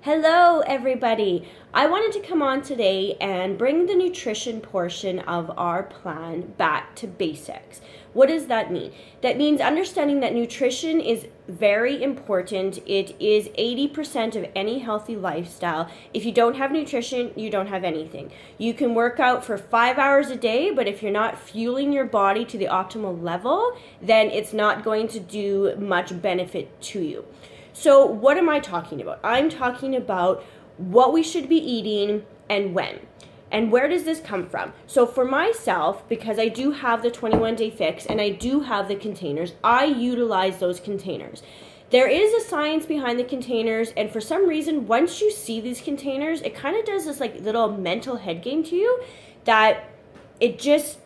Hello, everybody. I wanted to come on today and bring the nutrition portion of our plan back to basics. What does that mean? That means understanding that nutrition is very important. It is 80% of any healthy lifestyle. If you don't have nutrition, you don't have anything. You can work out for 5 hours a day, but if you're not fueling your body to the optimal level, then it's not going to do much benefit to you. So what am I talking about? I'm talking about what we should be eating and when. And where does this come from? So for myself, because I do have the 21-day fix and I do have the containers, I utilize those containers. There is a science behind the containers, and for some reason, once you see these containers, it kind of does this like little mental head game to you that it's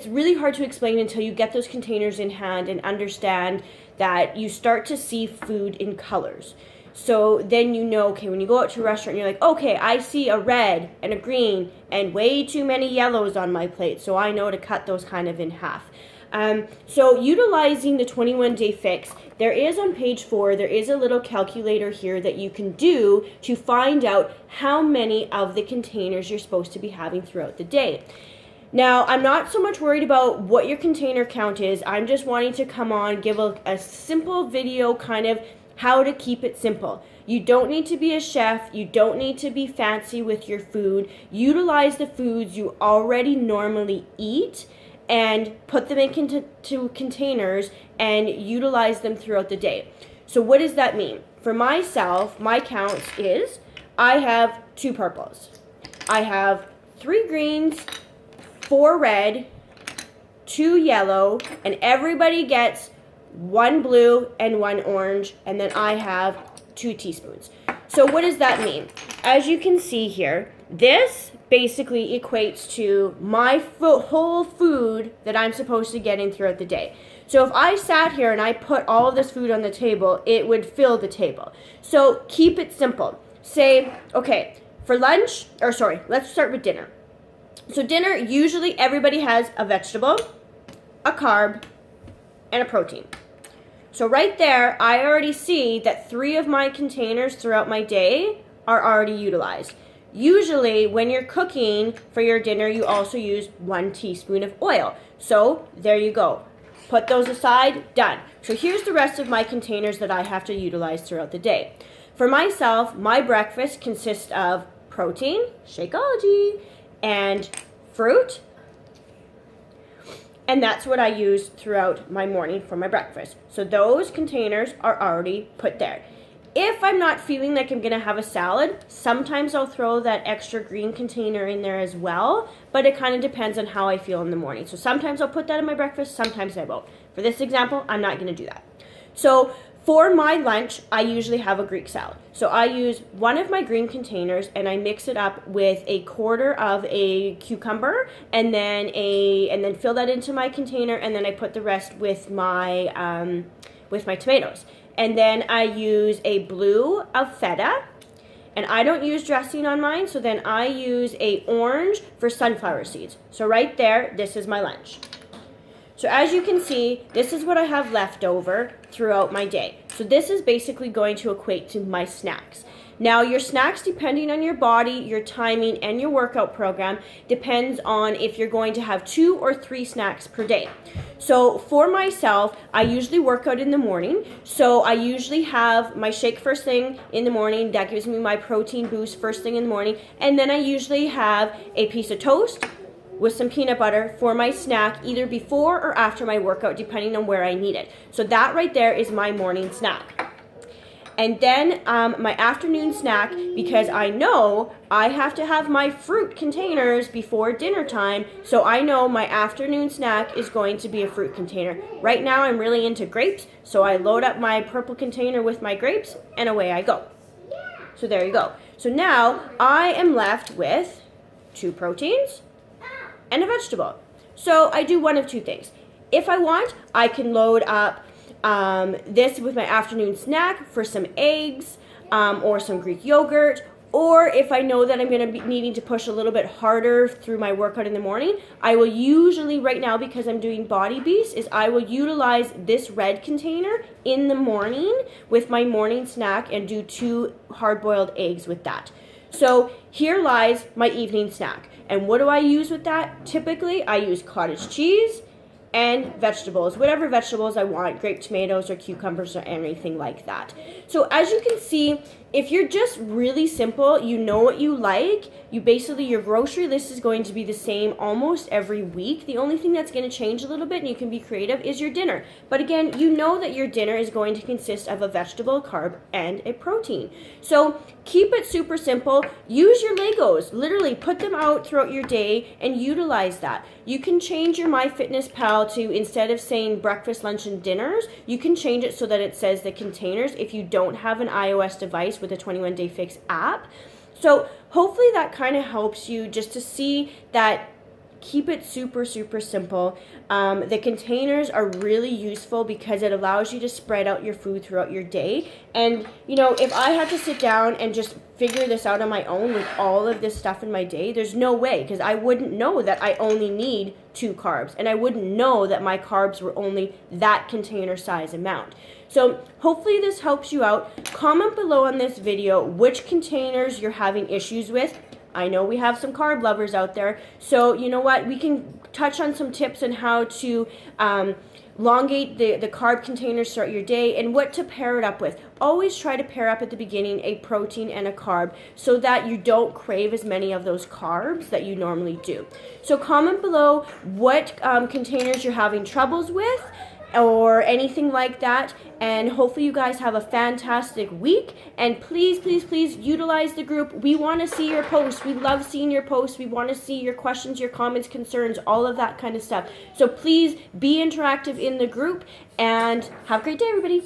really hard to explain until you get those containers in hand and understand that you start to see food in colors. So then you know, okay, when you go out to a restaurant, you're like, okay, I see a red and a green and way too many yellows on my plate, so I know to cut those kind of in half. So utilizing the 21-day fix, there is on page 4, there is a little calculator here that you can do to find out how many of the containers you're supposed to be having throughout the day. Now, I'm not so much worried about what your container count is. I'm just wanting to come on, give a simple video, kind of how to keep it simple. You don't need to be a chef. You don't need to be fancy with your food. Utilize the foods you already normally eat and put them into containers and utilize them throughout the day. So what does that mean? For myself, my count is I have 2 purples. I have 3 greens, 4 red, 2 yellow, and everybody gets 1 blue and 1 orange, and then I have 2 teaspoons. So what does that mean? As you can see here, this basically equates to my whole food that I'm supposed to get in throughout the day. So if I sat here and I put all of this food on the table, it would fill the table. So keep it simple. Say, okay, for lunch, let's start with dinner. So dinner, usually everybody has a vegetable, a carb, and a protein. So right there, I already see that 3 of my containers throughout my day are already utilized. Usually, when you're cooking for your dinner, you also use 1 teaspoon of oil. So there you go. Put those aside, done. So here's the rest of my containers that I have to utilize throughout the day. For myself, my breakfast consists of protein, Shakeology, and fruit, and that's what I use throughout my morning for my breakfast. So those containers are already put there. If I'm not feeling like I'm gonna have a salad, sometimes I'll throw that extra green container in there as well, but it kind of depends on how I feel in the morning. So sometimes I'll put that in my breakfast, sometimes I won't. For this example, I'm not gonna do that. So for my lunch, I usually have a Greek salad. So I use 1 of my green containers and I mix it up with a 1/4 of a cucumber and then fill that into my container, and then I put the rest with my tomatoes. And then I use a blue of feta, and I don't use dressing on mine, so then I use a orange for sunflower seeds. So right there, this is my lunch. So as you can see, this is what I have left over throughout my day. So this is basically going to equate to my snacks. Now your snacks, depending on your body, your timing, and your workout program, depends on if you're going to have 2 or 3 snacks per day. So for myself, I usually work out in the morning. So I usually have my shake first thing in the morning. That gives me my protein boost first thing in the morning. And then I usually have a piece of toast with some peanut butter for my snack, either before or after my workout, depending on where I need it. So that right there is my morning snack. And then my afternoon snack, because I know I have to have my fruit containers before dinner time, so I know my afternoon snack is going to be a fruit container. Right now I'm really into grapes, so I load up my purple container with my grapes, and away I go. So there you go. So now I am left with 2 proteins, and a vegetable. So I do one of 2 things. If I want, I can load up this with my afternoon snack for some eggs or some Greek yogurt, Or if I know that I'm going to be needing to push a little bit harder through my workout in the morning, I will usually, right now because I'm doing Body Beast, is I will utilize this red container in the morning with my morning snack and do 2 hard-boiled eggs with that. So here lies my evening snack. And what do I use with that? Typically, I use cottage cheese and vegetables, whatever vegetables I want, grape tomatoes or cucumbers or anything like that. So as you can see, if you're just really simple, you know what you like, you basically, your grocery list is going to be the same almost every week. The only thing that's going to change a little bit, and you can be creative, is your dinner. But again, you know that your dinner is going to consist of a vegetable, carb, and a protein. So keep it super simple. Use your Legos. Literally put them out throughout your day and utilize that. You can change your MyFitnessPal to, instead of saying breakfast, lunch, and dinners, you can change it so that it says the containers if you don't have an iOS device with a 21-Day Fix app. So hopefully that kind of helps you just to see that. Keep it super, super simple. The containers are really useful because it allows you to spread out your food throughout your day. And, you know, if I had to sit down and just figure this out on my own with all of this stuff in my day, there's no way, because I wouldn't know that I only need 2 carbs. And I wouldn't know that my carbs were only that container size amount. So hopefully this helps you out. Comment below on this video which containers you're having issues with. I know we have some carb lovers out there, so you know what, we can touch on some tips on how to elongate the carb containers throughout your day and what to pair it up with. Always try to pair up at the beginning a protein and a carb so that you don't crave as many of those carbs that you normally do. So comment below what containers you're having troubles with or anything like that, and hopefully you guys have a fantastic week. And please, please, please utilize the group. We want to see your posts. We love seeing your posts. We want to see your questions, your comments, concerns, all of that kind of stuff. So please be interactive in the group, and have a great day, everybody.